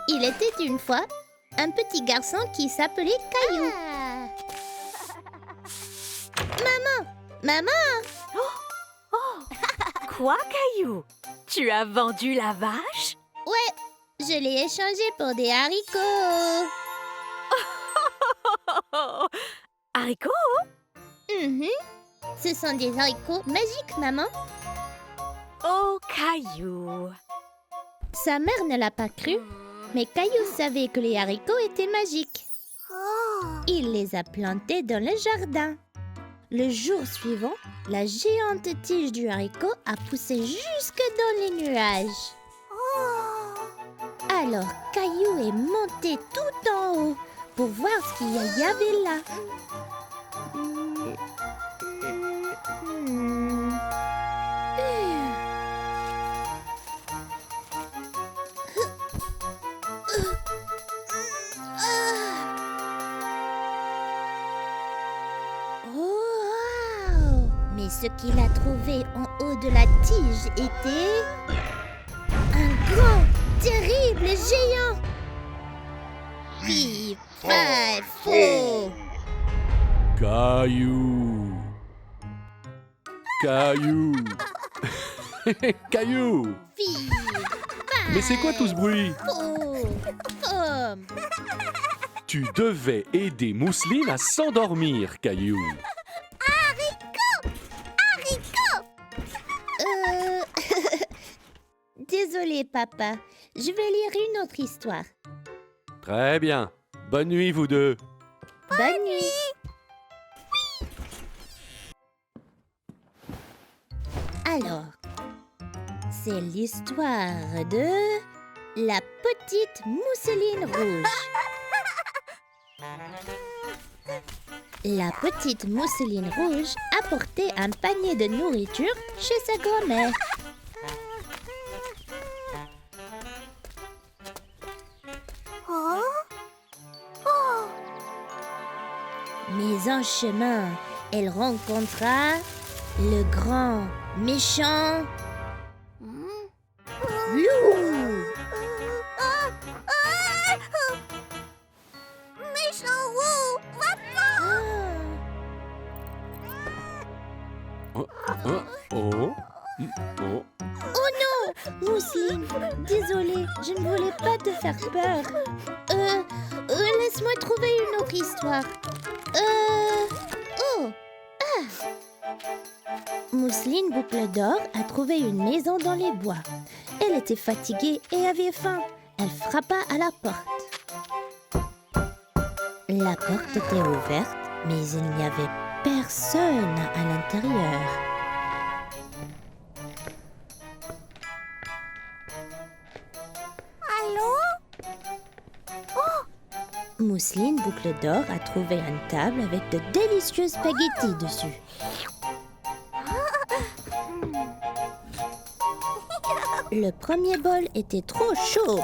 Il était une fois un petit garçon qui s'appelait Caillou. Maman, Quoi, Caillou? Tu as vendu la vache? ouais, je l'ai échangé pour des haricots. Oh, haricots? Mhm. Ce sont des haricots magiques, maman. Oh, Caillou. Sa mère ne l'a pas cru, mais Caillou savait que les haricots étaient magiques. Il les a plantés dans le jardin. Le jour suivant, la géante tige du haricot a poussé jusque dans les nuages. Alors Caillou est monté tout en haut pour voir ce qu'il y avait là. Wow! Mais ce qu'il a trouvé en haut de la tige était un grand, terrible géant. Fif, fa, faux. Caillou. Caillou. Caillou. Fif, Mais c'est quoi tout ce bruit? faux. Pomme. Tu devais aider Mousseline à s'endormir, Caillou. Désolé, papa. Je vais lire une autre histoire. Très bien. Bonne nuit, vous deux. Bonne nuit. Alors, c'est l'histoire de la petite mousseline rouge. La petite mousseline rouge apportait un panier de nourriture chez sa grand-mère. Mais en chemin, elle rencontra le grand, méchant loup. Méchant loup, Oh. Oh. Oh. Mousseline, désolée, je ne voulais pas te faire peur. Laisse-moi trouver une autre histoire. Mousseline Boucle d'Or a trouvé une maison dans les bois. Elle était fatiguée et avait faim. Elle frappa à la porte. La porte était ouverte, mais il n'y avait personne à l'intérieur. allô? Mousseline Boucle d'Or a trouvé une table avec de délicieux spaghettis dessus. Le premier bol était trop chaud.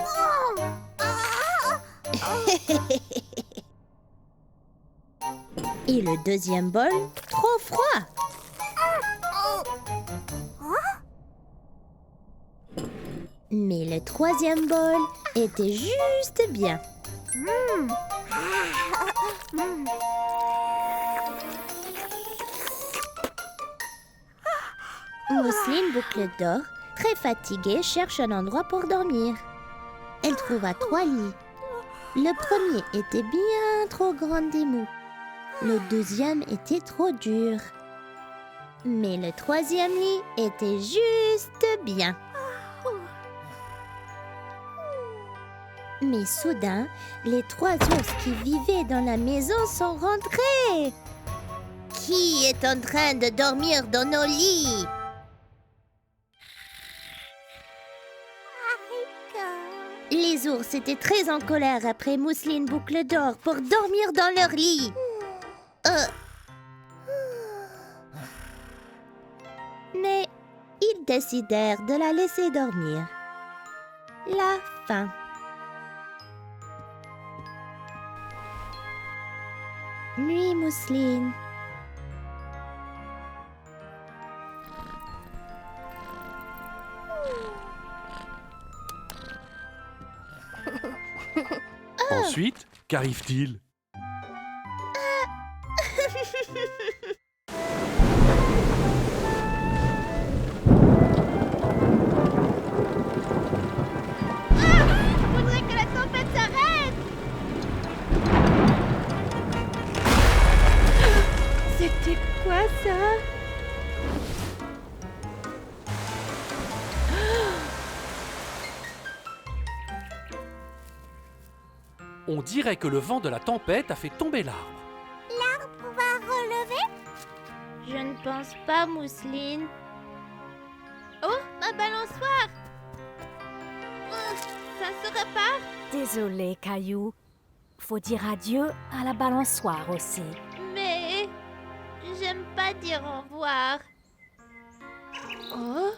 Et le deuxième bol, trop froid. Mais le troisième bol était juste bien. Mousseline Boucle d'Or, très fatiguée, cherche un endroit pour dormir. Elle trouva 3 lits. Le premier était bien trop grand et mou. Le deuxième était trop dur. Mais le troisième lit était juste bien. Mais soudain, les 3 ours qui vivaient dans la maison sont rentrés. Qui est en train de dormir dans nos lits? Les ours étaient très en colère après Mousseline Boucle d'Or pour dormir dans leur lit. Mais ils décidèrent de la laisser dormir. La fin. Nuit Mousseline. ensuite, qu'arrive-t-il? Faudrait que la tempête s'arrête. C'était quoi ça? On dirait que le vent de la tempête a fait tomber l'arbre. On va relever. Je ne pense pas, Mousseline. Oh, ma balançoire. Ça se repart. Désolé, Caillou. Faut dire adieu à la balançoire aussi. Mais j'aime pas dire au revoir. Oh.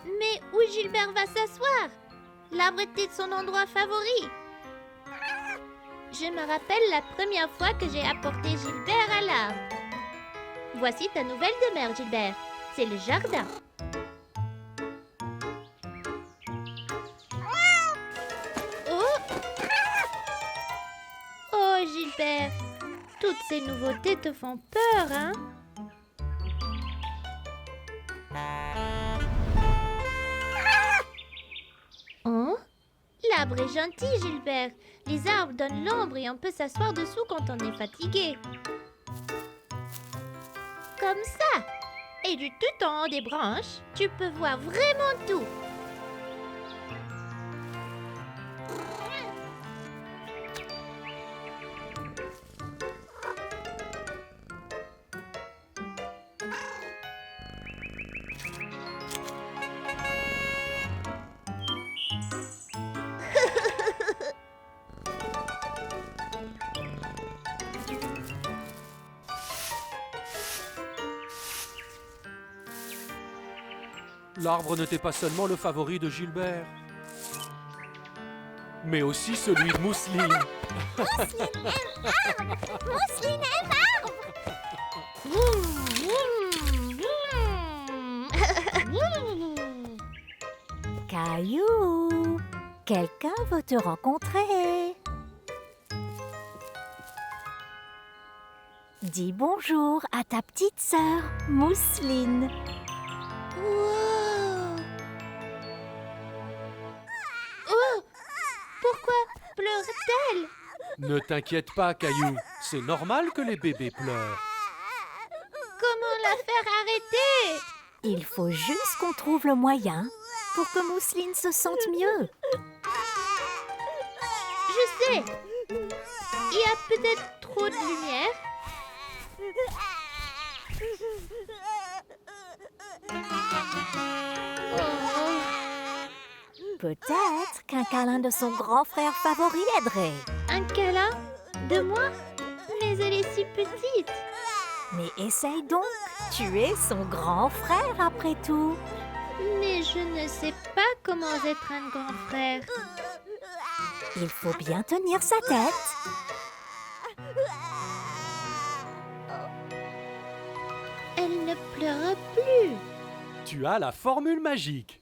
Mais où Gilbert va s'asseoir? L'arbre était son endroit favori. Je me rappelle la première fois que j'ai apporté Gilbert à l'arbre. Voici ta nouvelle demeure, Gilbert. C'est le jardin. Oh! Oh, Gilbert, toutes ces nouveautés te font peur, hein? Oh? L'arbre est gentil, Gilbert. Les arbres donnent l'ombre et on peut s'asseoir dessous quand on est fatigué. Comme ça. Et du tout en haut des branches, tu peux voir vraiment tout. L'arbre n'était pas seulement le favori de Gilbert, mais aussi celui de Mousseline. Mousseline aime Caillou, quelqu'un veut te rencontrer. Dis bonjour à ta petite sœur, Mousseline. Wow. Oh! Pourquoi pleure-t-elle? Ne t'inquiète pas, Caillou, c'est normal que les bébés pleurent. Comment la faire arrêter? Il faut juste qu'on trouve le moyen pour que Mousseline se sente mieux. Je sais. Il y a peut-être trop de lumière. Oh. Peut-être qu'un câlin de son grand frère favori l'aiderait. Un câlin? De moi? Mais elle est si petite. Mais essaye donc, tu es son grand frère après tout. Mais je ne sais pas comment être un grand frère. Il faut bien tenir sa tête. Elle ne pleure plus. Tu as la formule magique.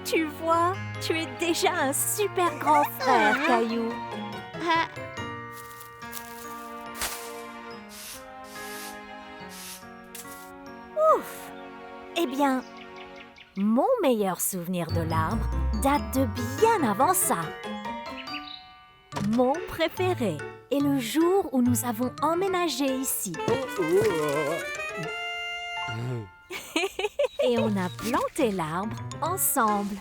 Tu vois, tu es déjà un super grand frère, Caillou. Ah, Ouf! Eh bien, mon meilleur souvenir de l'arbre date de bien avant ça. Mon préféré est le jour où nous avons emménagé ici et on a planté l'arbre ensemble.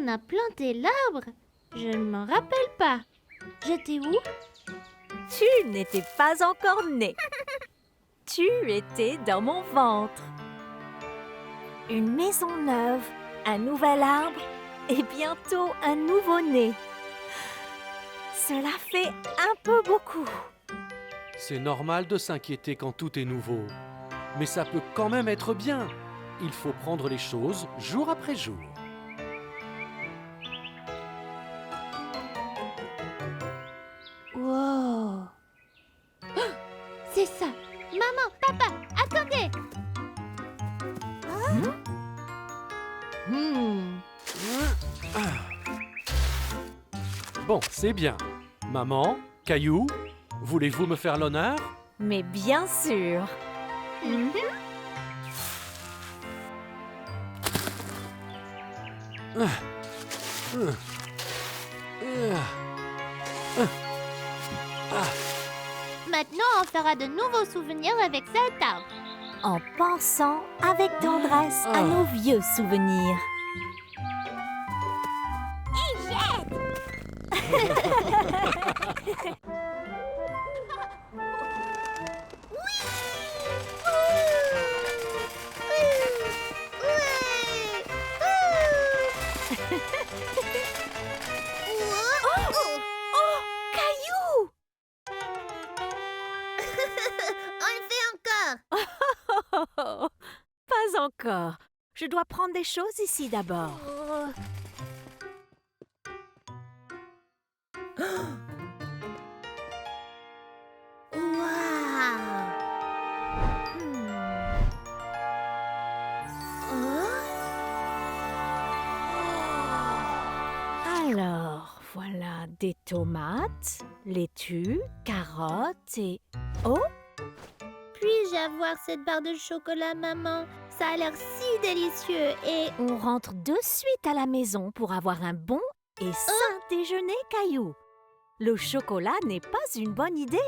on a planté l'arbre? Je ne m'en rappelle pas. J'étais où? Tu n'étais pas encore né. Tu étais dans mon ventre. Une maison neuve, un nouvel arbre et bientôt un nouveau-né. Cela fait un peu beaucoup. C'est normal de s'inquiéter quand tout est nouveau. Mais ça peut quand même être bien. Il faut prendre les choses jour après jour. Wow. Oh, c'est ça. Maman, papa, attends. Ok. Bon, c'est bien. Maman, Caillou, voulez-vous me faire l'honneur? Mais bien sûr. Maintenant, on fera de nouveaux souvenirs avec cet arbre. En pensant avec tendresse à nos vieux souvenirs. Oh, Caillou! On le fait encore. Pas encore. Je dois prendre des choses ici d'abord. Alors, voilà des tomates, laitue, carottes et... Oh, Puis-je avoir cette barre de chocolat, maman? Ça a l'air si délicieux et... on rentre de suite à la maison pour avoir un bon et sain déjeuner, Caillou. Le chocolat n'est pas une bonne idée.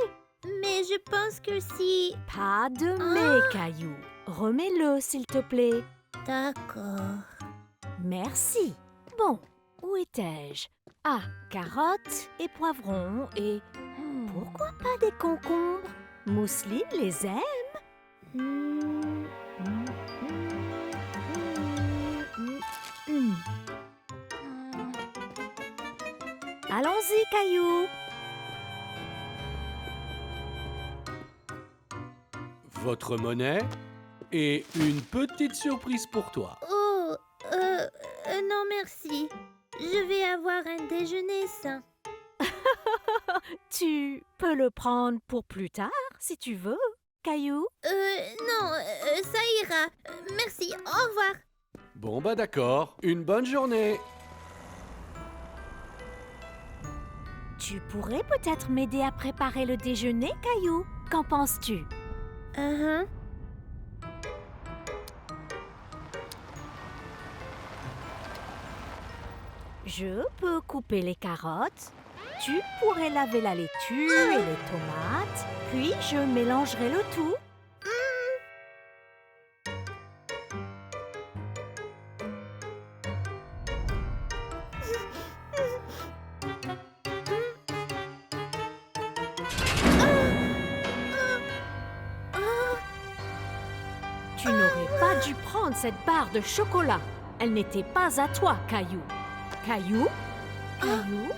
Mais je pense que si... Pas de mais, Caillou. Remets-le, s'il te plaît. D'accord. Merci. Bon, où étais-je? Ah, carottes et poivrons et... Pourquoi pas des concombres? Mousseline les aime. Allons-y, Caillou. Votre monnaie et une petite surprise pour toi. Oh, non merci. Je vais avoir un déjeuner sain. Tu peux le prendre pour plus tard, si tu veux, Caillou. Non, ça ira. Merci, au revoir. Bon bah d'accord, une bonne journée. Tu pourrais peut-être m'aider à préparer le déjeuner, Caillou. Qu'en penses-tu? Je peux couper les carottes. Tu pourrais laver la laitue et les tomates. Puis je mélangerai le tout. Tu n'aurais pas dû prendre cette barre de chocolat. Elle n'était pas à toi, Caillou. Caillou? Caillou?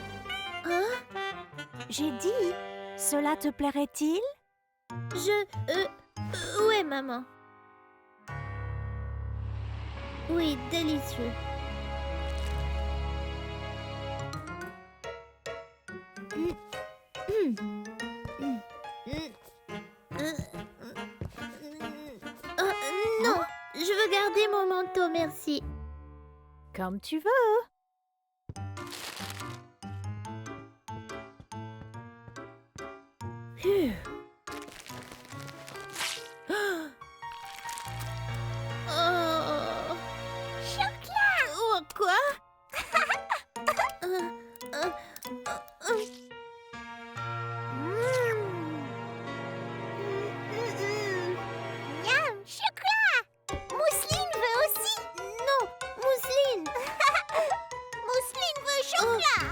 J'ai dit, cela te plairait-il? Ouais, maman. Oui, délicieux. Non, je veux garder mon manteau, merci. Comme tu veux. Oh. Chocolat. Oh, quoi? Miam, chocolat. Mousseline veut aussi. Non, Mousseline. Mousseline veut chocolat.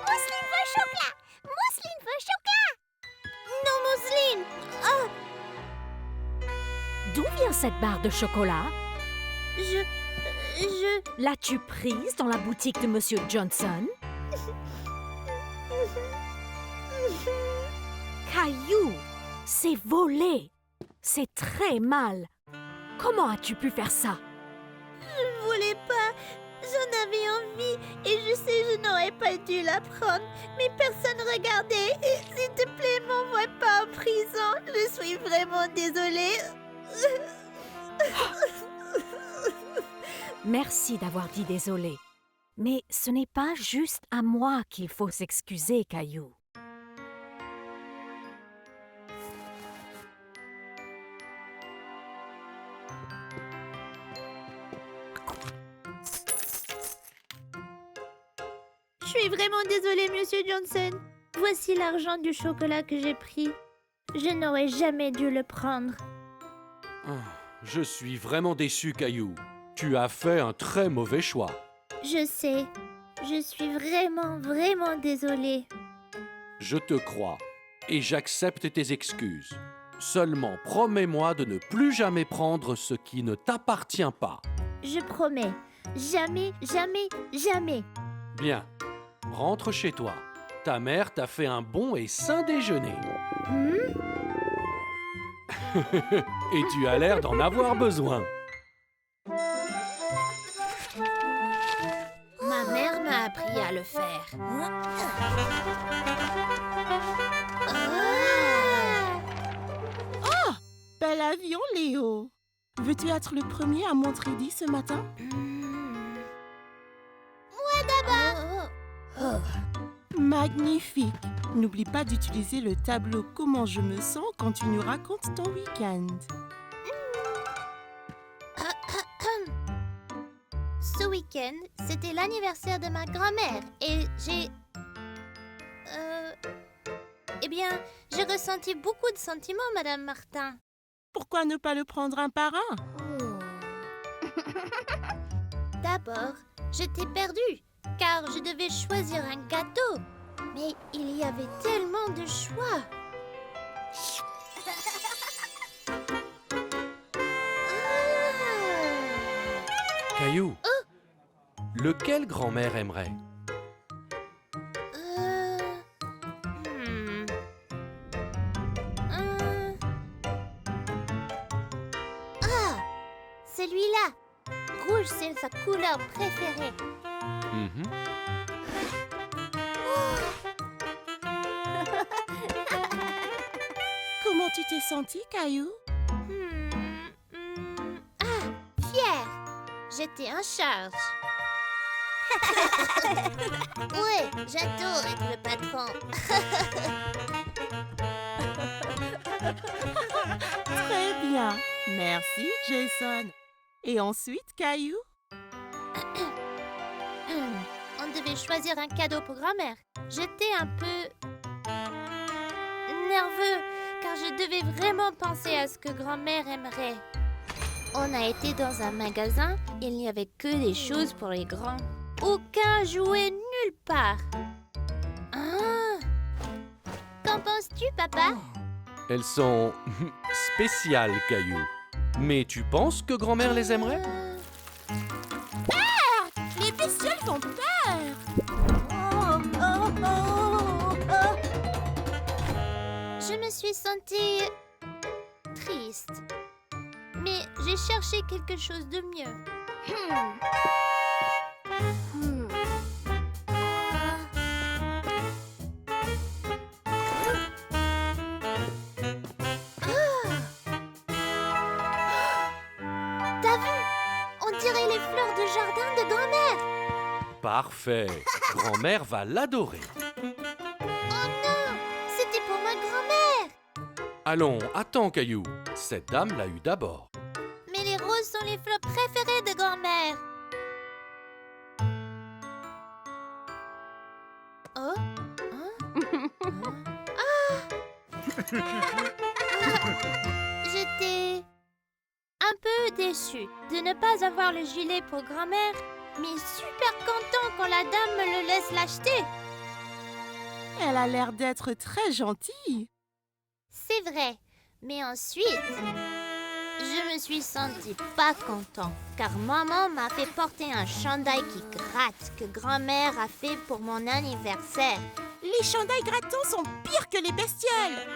Mousseline veut chocolat. Mousseline veut chocolat. Non, Mousseline. D'où vient cette barre de chocolat? Je... L'as-tu prise dans la boutique de Monsieur Johnson? Caillou, c'est volé. C'est très mal. Comment as-tu pu faire ça? Je voulais pas. J'en avais envie Et je sais, je n'aurais pas dû la prendre, mais personne regardait. Et s'il te plaît, m'envoie pas en prison. Je suis vraiment désolée. Merci d'avoir dit désolé. Mais ce n'est pas juste à moi qu'il faut s'excuser, Caillou. Je suis vraiment désolée, Monsieur Johnson. Voici l'argent du chocolat que j'ai pris. Je n'aurais jamais dû le prendre. Ah, je suis vraiment déçu, Caillou. Tu as fait un très mauvais choix. Je sais. Je suis vraiment, vraiment désolée. Je te crois et j'accepte tes excuses. Seulement promets-moi de ne plus jamais prendre ce qui ne t'appartient pas. Je promets. Jamais, jamais, jamais. Bien, rentre chez toi. Ta mère t'a fait un bon et sain déjeuner. Et tu as l'air d'en avoir besoin. Ma mère m'a appris à le faire. Bel avion, Léo. Veux-tu être le premier à m'entraider ce matin? Magnifique. N'oublie pas d'utiliser le tableau Comment je me sens quand tu nous racontes ton week-end. Ce week-end, c'était l'anniversaire de ma grand-mère et j'ai... Eh bien, j'ai ressenti beaucoup de sentiments, Madame Martin. Pourquoi ne pas le prendre un par un? D'abord, j'étais perdue, car je devais choisir un gâteau. Mais il y avait tellement de choix. Caillou, lequel grand-mère aimerait? Celui-là. Rouge, c'est sa couleur préférée. Mhm. Comment tu t'es senti, Caillou? Fière. J'étais en charge. Ouais, j'adore être le patron. Très bien. Merci, Jason. Et ensuite, Caillou? On devait choisir un cadeau pour grand-mère. J'étais un peu nerveux car je devais vraiment penser à ce que grand-mère aimerait. On a été dans un magasin, il n'y avait que des choses pour les grands. Aucun jouet nulle part. Ah. Qu'en penses-tu, papa? Elles sont spéciales, Caillou. Mais tu penses que grand-mère les aimerait? Les bestioles font peur! Je me suis sentie triste. Mais j'ai cherché quelque chose de mieux. T'as vu? On dirait les fleurs de jardin de grand-mère. Parfait. Grand-mère va l'adorer. Oh non! C'était pour ma grand-mère. Allons, attends, Caillou. Cette dame l'a eu d'abord. Mais les roses sont les fleurs préférées de grand-mère. Oh? J'étais un peu déçue de ne pas avoir le gilet pour grand-mère, mais super content quand la dame me le laisse l'acheter. Elle a l'air d'être très gentille. C'est vrai, mais ensuite, je me suis sentie pas content, car maman m'a fait porter un chandail qui gratte que grand-mère a fait pour mon anniversaire. Les chandails grattants sont pires que les bestioles.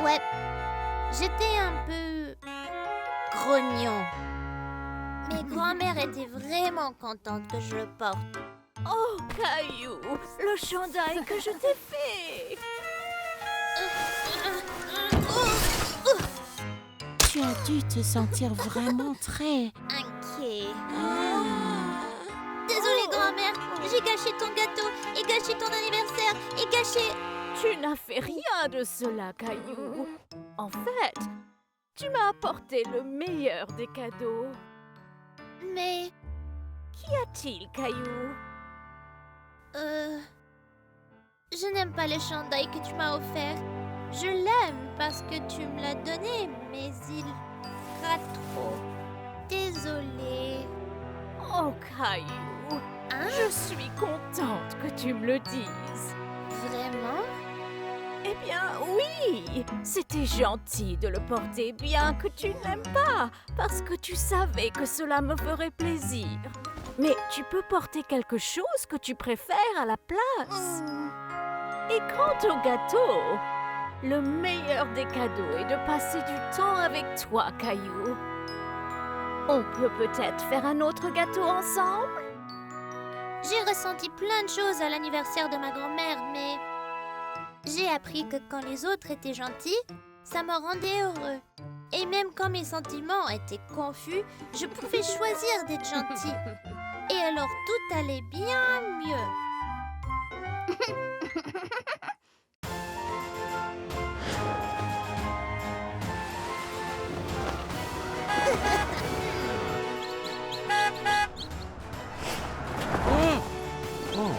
Ouais, j'étais un peu grognon. Mais grand-mère était vraiment contente que je le porte. Oh, Caillou, le chandail que je t'ai fait. Tu as dû te sentir vraiment très... Inquiet. Ah. Désolée, grand-mère. J'ai gâché ton gâteau et gâché ton anniversaire et gâché... Tu n'as fait rien de cela, Caillou. En fait, tu m'as apporté le meilleur des cadeaux. Mais... Qu'y a-t-il, Caillou? Je n'aime pas le chandail que tu m'as offert. Je l'aime parce que tu me l'as donné, mais il fera trop. Désolée. Oh, Caillou, Hein? je suis contente que tu me le dises. Vraiment? Eh bien, oui, c'était gentil de le porter, bien que tu n'aimes pas, parce que tu savais que cela me ferait plaisir. Mais tu peux porter quelque chose que tu préfères à la place. Et quant au gâteau, le meilleur des cadeaux est de passer du temps avec toi, Caillou. On peut peut-être faire un autre gâteau ensemble? J'ai ressenti plein de choses à l'anniversaire de ma grand-mère, mais j'ai appris que quand les autres étaient gentils, ça me rendait heureux. Et même quand mes sentiments étaient confus, je pouvais choisir d'être gentil. Et alors tout allait bien mieux. Oh.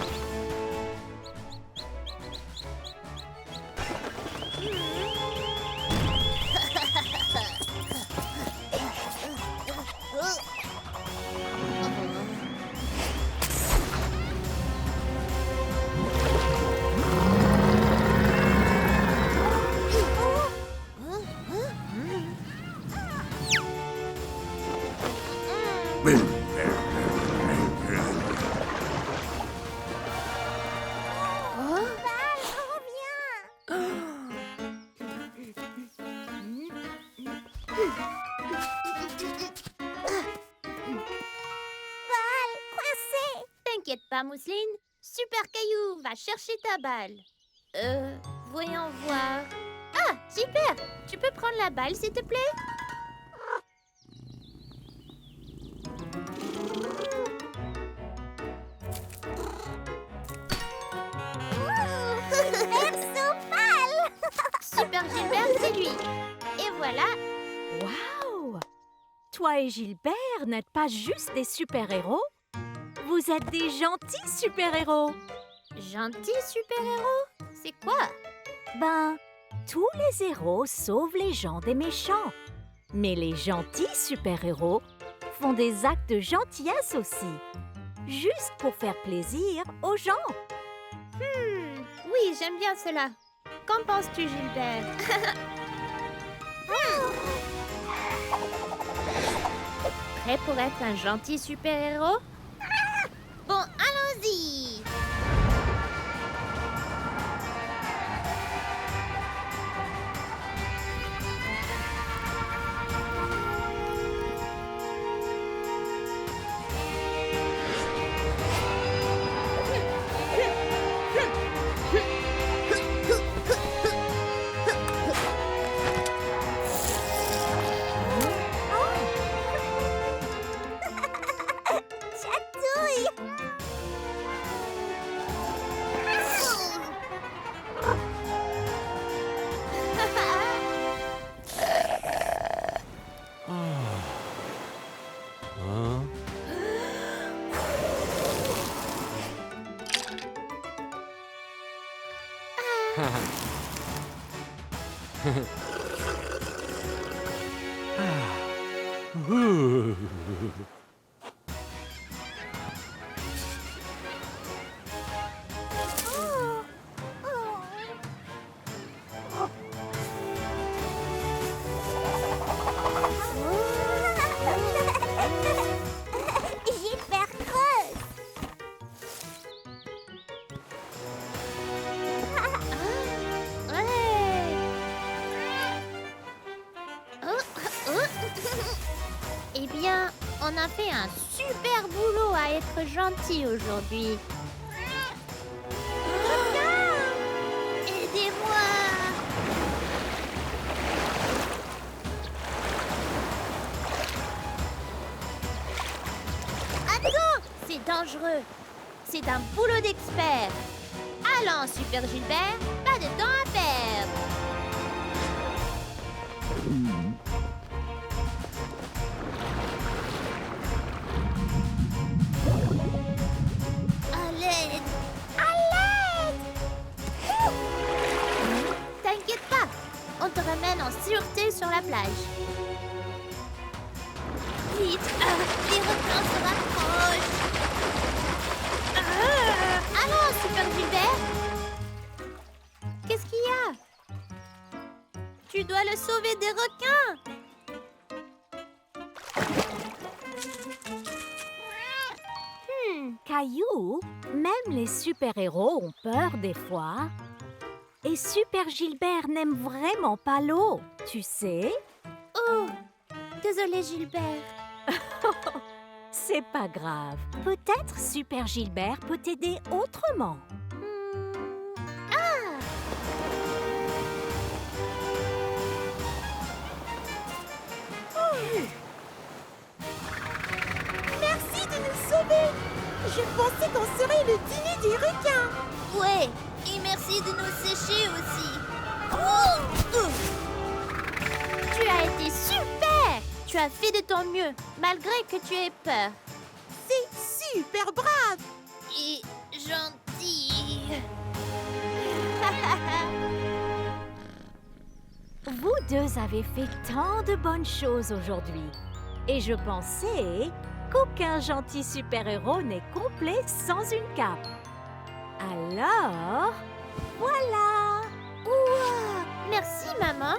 T'inquiète pas, Mousseline. Super Caillou va chercher ta balle. Voyons voir. Ah, super! Tu peux prendre la balle, s'il te plaît? Super Gilbert, c'est lui. Et voilà. Waouh! Toi et Gilbert n'êtes pas juste des super-héros? Vous êtes des gentils super-héros. Gentil super-héros? C'est quoi? Ben, tous les héros sauvent les gens des méchants. Mais les gentils super-héros font des actes de gentillesse aussi. Juste pour faire plaisir aux gens. Oui, j'aime bien cela. Qu'en penses-tu, Gilbert? Prêt pour être un gentil super-héros? Bon, allons-y! Hein? Ouh. Gilbert creuse. Eh bien, on a fait un super boulot à être être gentil aujourd'hui. Aidez-moi! Attends! C'est dangereux. C'est un boulot d'expert. Allons, Super Gilbert, pas de temps à perdre. À l'aide! T'inquiète pas, on te ramène en sûreté sur la plage. Vite, les requins se rapprochent. Allons, Super Gilbert. Qu'est-ce qu'il y a? Tu dois le sauver des requins. Caillou, même les super-héros ont peur des fois. Et Super Gilbert n'aime vraiment pas l'eau, tu sais. Oh, désolé Gilbert. C'est pas grave. Peut-être Super Gilbert peut t'aider autrement. Merci de nous sauver. Je pensais qu'on serait le dîner des requins. Ouais, et merci de nous sécher aussi. Tu as été super. Tu as fait de ton mieux, malgré que tu aies peur. C'est super brave. Et gentil. Vous deux avez fait tant de bonnes choses aujourd'hui. Et je pensais qu'aucun gentil super-héros n'est complet sans une cape. Alors, voilà! Ouah, merci maman.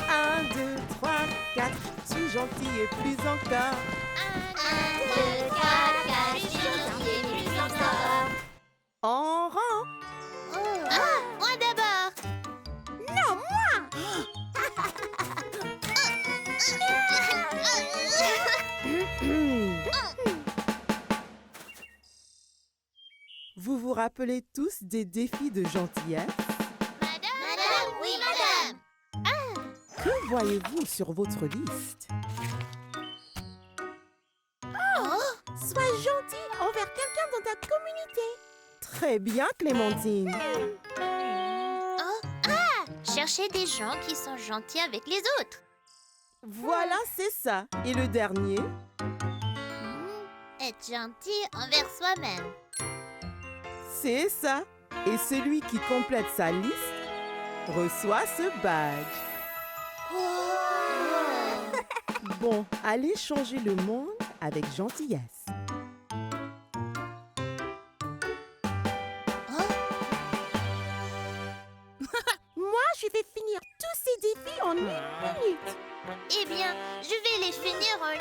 Un, deux, trois, quatre. Je suis gentil et plus encore. 1, 2, 4, je suis gentil et plus encore. En rang. Moi d'abord. Non, moi. Vous vous rappelez tous des défis de gentillesse? Madame, oui madame. Que voyez-vous sur votre liste? Sois gentil envers quelqu'un dans ta communauté. Très bien, Clémentine. Cherchez des gens qui sont gentils avec les autres. Voilà, c'est ça. Et le dernier? Être gentil envers soi-même. C'est ça. Et celui qui complète sa liste reçoit ce badge. Bon, allez changer le monde avec gentillesse. Moi, je vais finir tous ces défis en 1 minute. Eh bien, je vais les finir en 1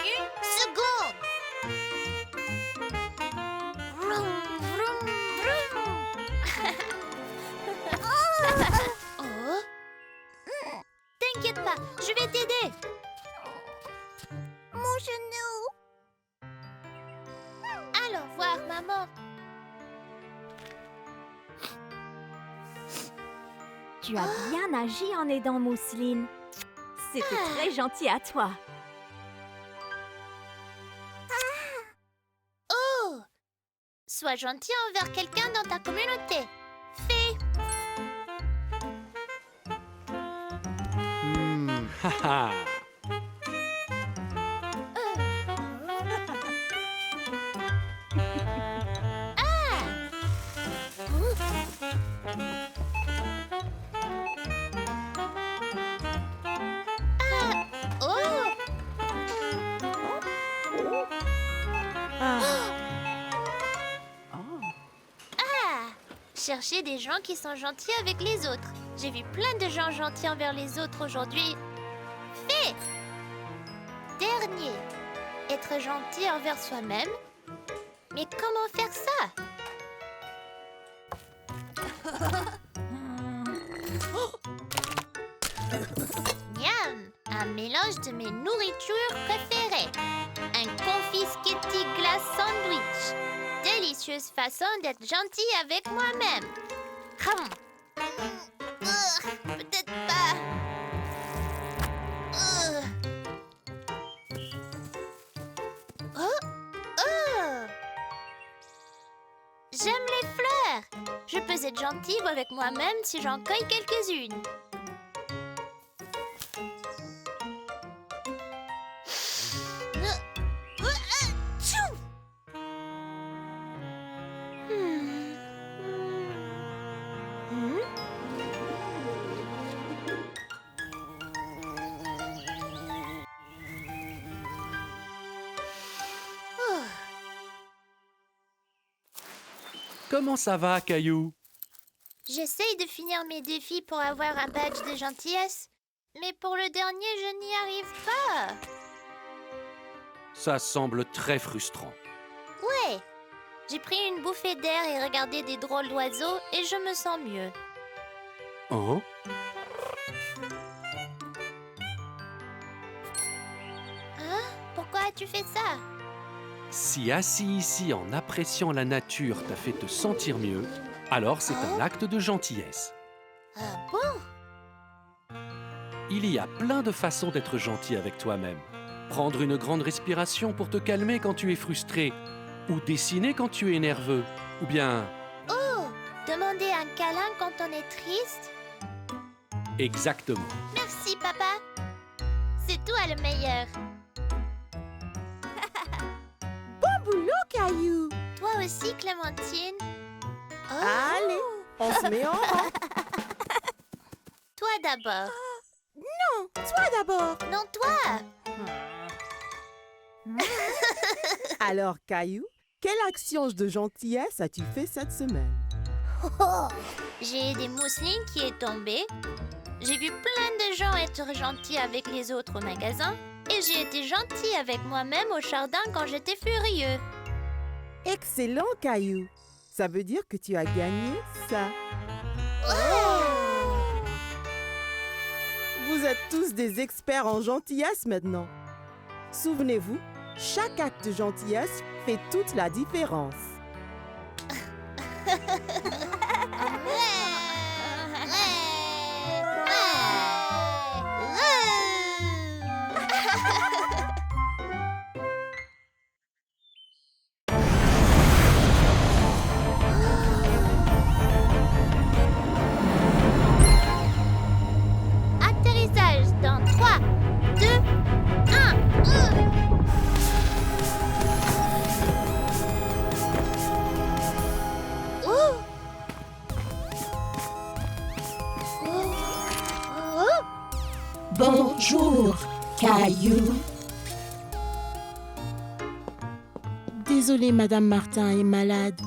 seconde. Vroom, vroom, vroom. Oh. T'inquiète pas, je vais t'aider. Mon genou. Allons voir maman. Tu as bien agi en aidant Mousseline. C'était très gentil à toi. Oh! Sois gentil envers quelqu'un dans ta communauté. Fais. Haha. Oh! Chercher des gens qui sont gentils avec les autres. J'ai vu plein de gens gentils envers les autres aujourd'hui. Fait. Dernier. Être gentil envers soi-même. Mais comment faire ça? Miam! Un mélange de mes nourritures préférées. Un confit Sketty glace sandwich. Délicieuse façon d'être gentil avec moi-même. Peut-être pas. J'aime les fleurs. Je peux être gentille avec moi-même si j'en cueille quelques-unes. Comment ça va, Caillou? J'essaye de finir mes défis pour avoir un badge de gentillesse, mais pour le dernier, je n'y arrive pas. Ça semble très frustrant. Ouais, j'ai pris une bouffée d'air et regardé des drôles d'oiseaux et je me sens mieux. Oh? Hein? Pourquoi as-tu fait ça? Si assis ici en appréciant la nature t'a fait te sentir mieux, alors c'est un acte de gentillesse. Ah bon? Il y a plein de façons d'être gentil avec toi-même. Prendre une grande respiration pour te calmer quand tu es frustré, ou dessiner quand tu es nerveux, ou bien... Oh! Demander un câlin quand on est triste? Exactement. Merci, papa. C'est toi le meilleur. Bon boulot, Caillou. Toi aussi, Clémentine. Oh. Allez, on se met en rang. Toi d'abord. Non, toi d'abord. Non, toi. Alors, Caillou, quelle action de gentillesse as-tu fait cette semaine? J'ai aidé Mousseline qui est tombée. J'ai vu plein de gens être gentils avec les autres au magasin. Et j'ai été gentille avec moi-même au jardin quand j'étais furieux. Excellent, Caillou. Ça veut dire que tu as gagné ça. Vous êtes tous des experts en gentillesse maintenant. Souvenez-vous, chaque acte de gentillesse fait toute la différence. Atterrissage dans 3, 2, 1. Bonjour, Caillou. Désolée, Madame Martin est malade,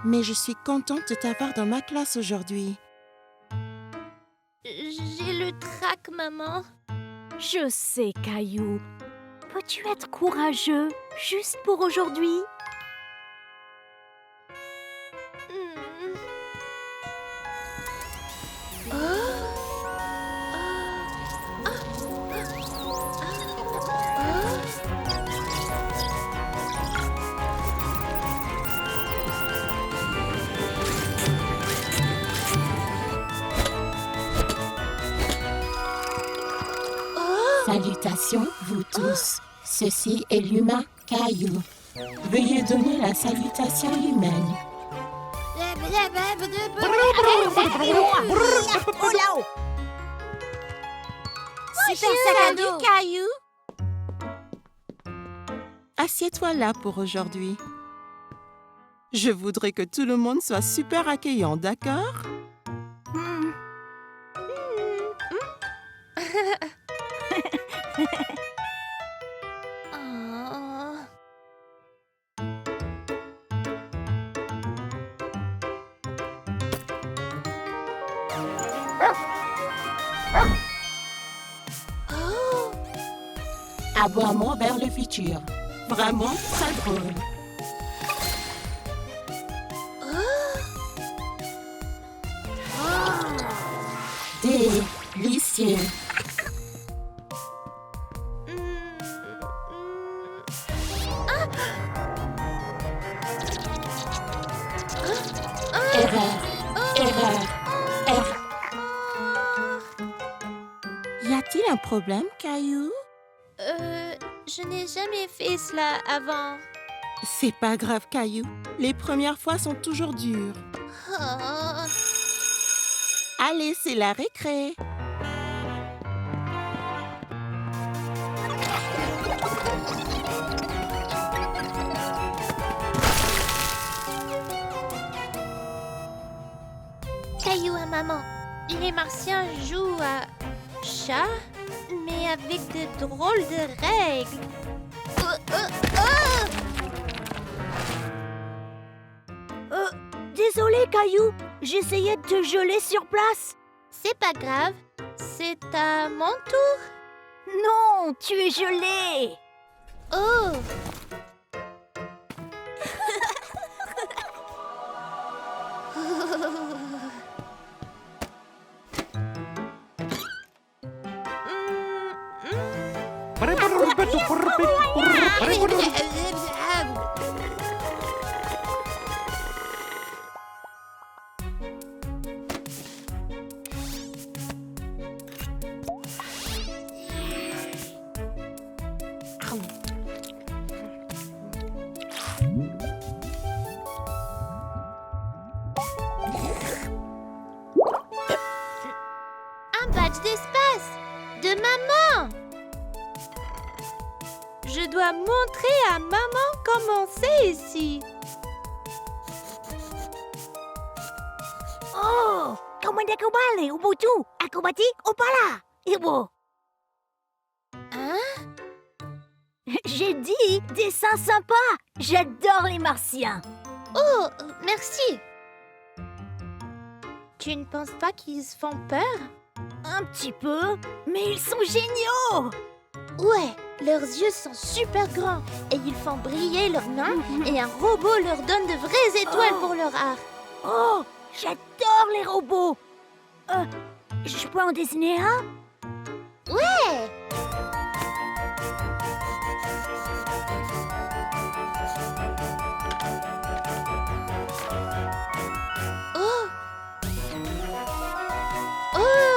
mais je suis contente de t'avoir dans ma classe aujourd'hui. J'ai le trac, maman. Je sais, Caillou. Peux-tu être courageux, juste pour aujourd'hui? Salutations, vous tous. Ceci est l'humain Caillou. Veuillez donner la salutation humaine. Super salut, Caillou. Assieds-toi là pour aujourd'hui. Je voudrais que tout le monde soit super accueillant, d'accord? Aboiement vers le futur. Vraiment très drôle. Délicieux. R. Y a-t-il un problème, Caillou? Je n'ai jamais fait cela avant. C'est pas grave, Caillou. Les premières fois sont toujours dures. Oh. Allez, c'est la récré. Caillou à maman. Les Martiens jouent à chat, mais avec de drôles de règles. Désolé, Caillou. J'essayais de te geler sur place. C'est pas grave. C'est à mon tour. Non, tu es gelé. Oh. Un badge d'espace de maman. Je dois montrer à maman comment c'est ici. Oh, kau mendakubali ubutu. Akrobatique au pala. Ibu. Hein? J'ai dit dessin sympa. J'adore les Martiens. Oh, merci. Tu ne penses pas qu'ils se font peur? Un petit peu, mais ils sont géniaux. Ouais, leurs yeux sont super grands et ils font briller leurs mains et un robot leur donne de vraies étoiles pour leur art. Oh, j'adore les robots. Je peux en dessiner un? Ouais! Oh! Oh!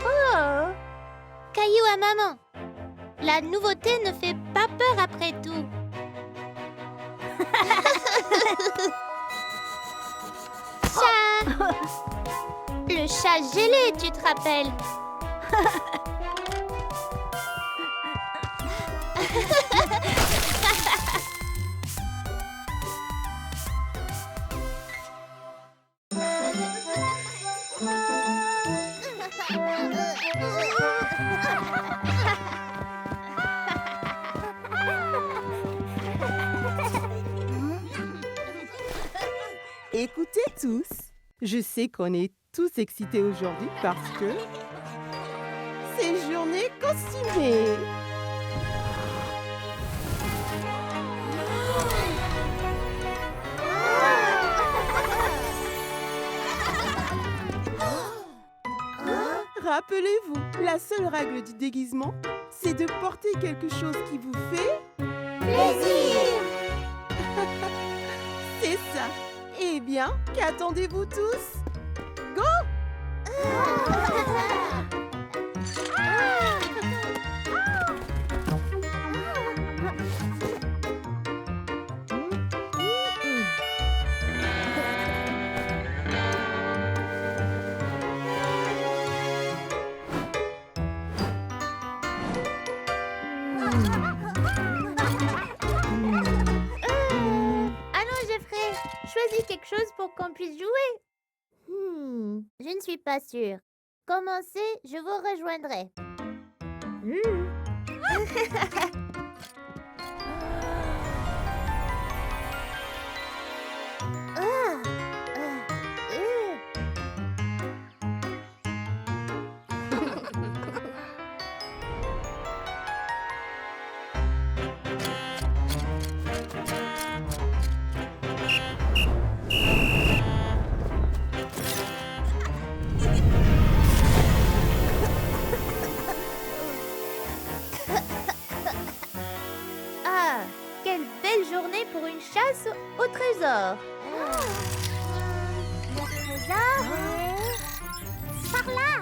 Oh! Caillou à maman. La nouveauté ne fait pas peur après tout. Chat! Le chat gelé, tu te rappelles? Écoutez tous, je sais qu'on est tous excités aujourd'hui parce que c'est journée costumée. Rappelez-vous, la seule règle du déguisement, c'est de porter quelque chose qui vous fait Plaisir! C'est ça. Eh bien, qu'attendez-vous tous? Go! Allons, Jeffrey, choisis quelque chose pour qu'on puisse jouer. Je ne suis pas sûre. Commencez, je vous rejoindrai. Alors, par là.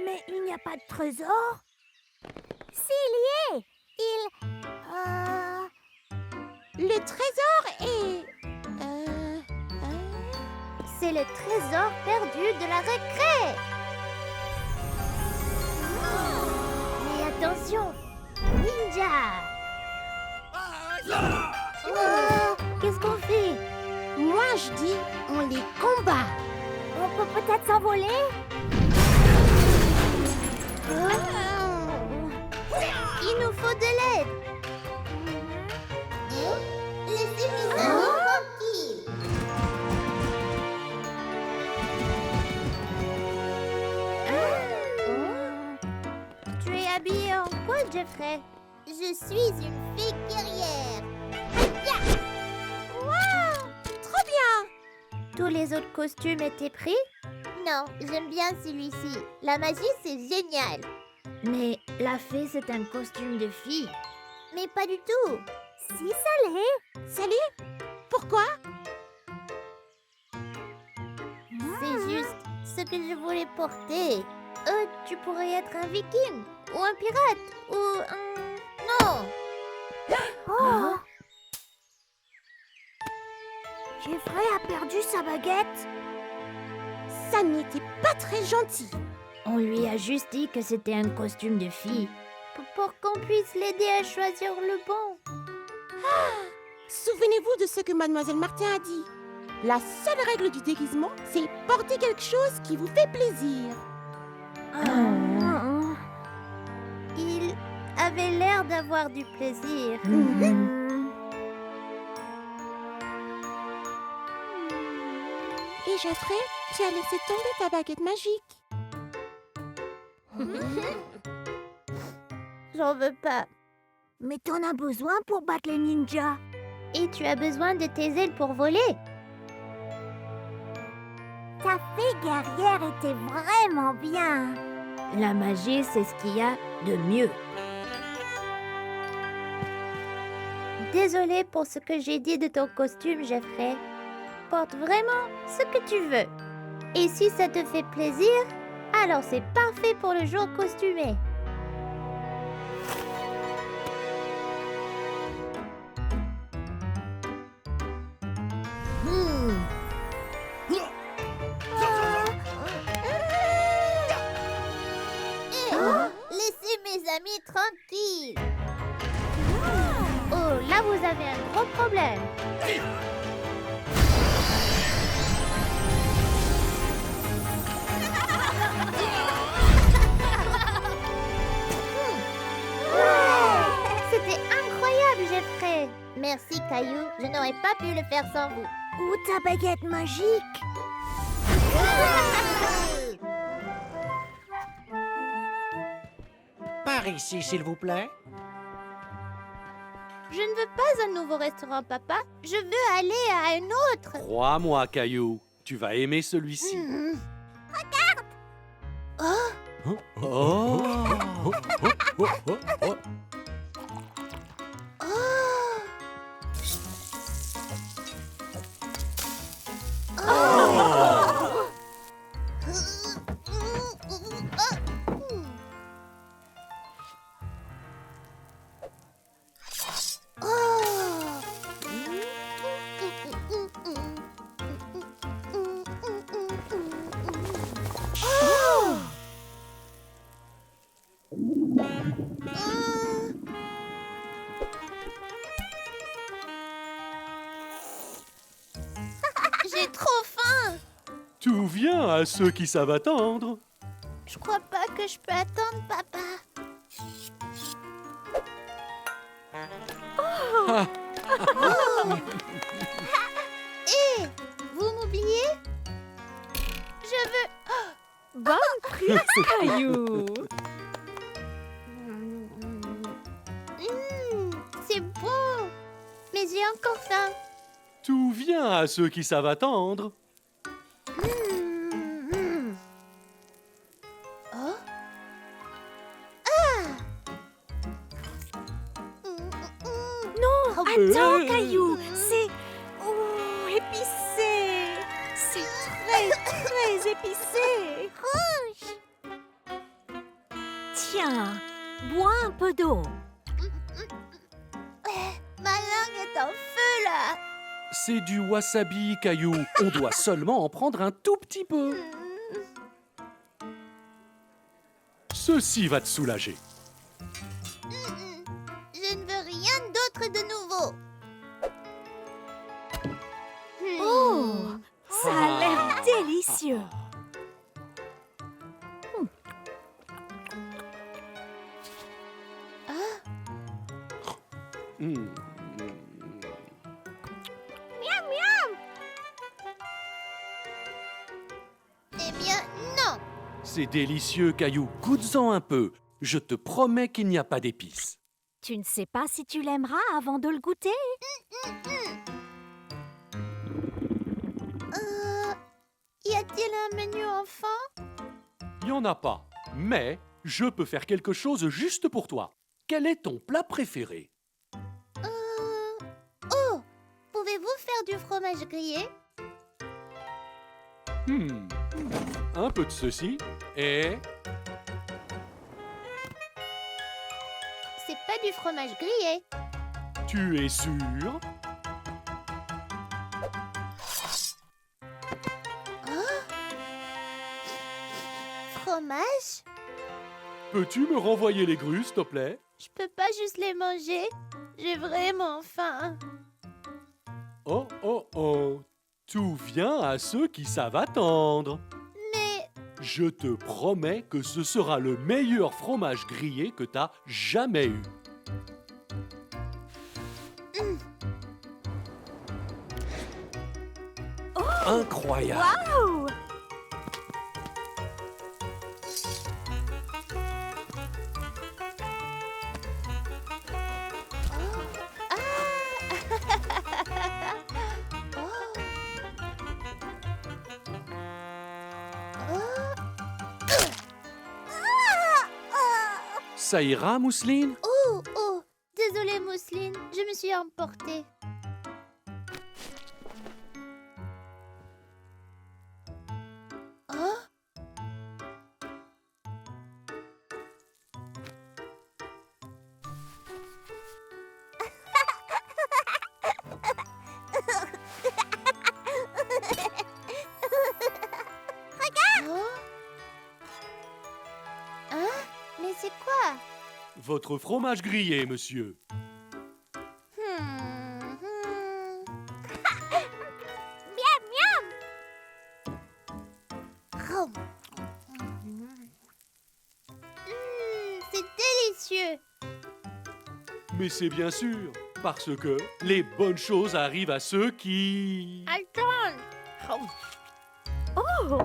Mais il n'y a pas de trésor. S'il y est, Le trésor est... C'est le trésor perdu de la récré. Mais attention, ninja. Oh, qu'est-ce qu'on fait? Moi, je dis, on les combat. on peut peut-être s'envoler. Il nous faut de l'aide. Laissez mes amis tranquilles. Tu es habillé en quoi, Jeffrey? Je suis une fée guerrière. Trop bien. Tous les autres costumes étaient pris? Non, j'aime bien celui-ci. La magie, c'est génial. Mais la fée, c'est un costume de fille. Mais pas du tout. Si ça l'est. Salut. Pourquoi? C'est juste ce que je voulais porter. Tu pourrais être un viking, ou un pirate, ou un... Non. Oh. Jeffrey a perdu sa baguette. Ça n'était pas très gentil. On lui a juste dit que c'était un costume de fille. Pour qu'on puisse l'aider à choisir le bon. Souvenez-vous de ce que Mademoiselle Martin a dit. La seule règle du déguisement, c'est porter quelque chose qui vous fait plaisir. Il avait l'air d'avoir du plaisir. Et Jeffrey, tu as laissé tomber ta baguette magique. J'en veux pas. Mais t'en as besoin pour battre les ninjas. Et tu as besoin de tes ailes pour voler. Ta fée guerrière était vraiment bien. La magie, c'est ce qu'il y a de mieux. Désolée pour ce que j'ai dit de ton costume, Jeffrey. Porte vraiment ce que tu veux. Et si ça te fait plaisir, alors c'est parfait pour le jour costumé. Laissez mes amis tranquilles. Oh, là vous avez un gros problème. C'était incroyable, Jeffrey. Merci, Caillou. Je n'aurais pas pu le faire sans vous. Ou ta baguette magique. Par ici, s'il vous plaît. Je ne veux pas un nouveau restaurant, papa. Je veux aller à un autre. Crois-moi, Caillou, tu vas aimer celui-ci. Oh. Oh. J'ai trop faim. Tout vient à ceux qui savent attendre. Je crois pas que je peux attendre, papa. Hé, vous m'oubliez? Je veux... Bonne prise, Caillou. C'est bon. Mais j'ai encore faim. Tout vient à ceux qui savent attendre. Oh. Attends, Caillou, c'est... Oh, épicé. C'est très, très épicé. Tiens, bois un peu d'eau. Ma langue est en feu, là. C'est du wasabi, Caillou. On doit seulement en prendre un tout petit peu. Ceci va te soulager. Je ne veux rien d'autre de nouveau. Oh, ça a l'air délicieux. Hmm. Eh bien, non. C'est délicieux, Caillou. Goûte-en un peu. Je te promets qu'il n'y a pas d'épices. Tu ne sais pas si tu l'aimeras avant de le goûter? Y a-t-il un menu enfant? Il n'y en a pas. Mais je peux faire quelque chose juste pour toi. Quel est ton plat préféré? Oh, pouvez-vous faire du fromage grillé? Un peu de ceci et... C'est pas du fromage grillé. Tu es sûr? Fromage? Peux-tu me renvoyer les grues, s'il te plaît? Je peux pas juste les manger. J'ai vraiment faim. Oh, oh, oh. Tout vient à ceux qui savent attendre. Mais Je te promets que ce sera le meilleur fromage grillé que t'as jamais eu. Incroyable! Waouh! Ça ira, Mousseline? Oh, désolée Mousseline, je me suis emportée. Oh, oh. Hein? Mais c'est quoi? Votre fromage grillé, monsieur. Oh. C'est délicieux. Mais c'est bien sûr, parce que les bonnes choses arrivent à ceux qui... Attends. Oh!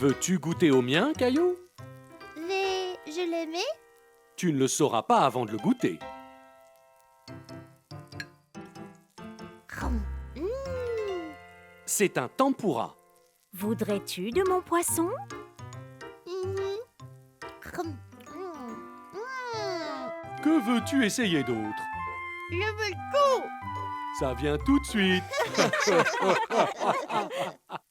Veux-tu goûter au mien, Caillou? Mais je l'aimais? Tu ne le sauras pas avant de le goûter. C'est un tempura. Voudrais-tu de mon poisson? Que veux-tu essayer d'autre? Je veux tout. Ça vient tout de suite.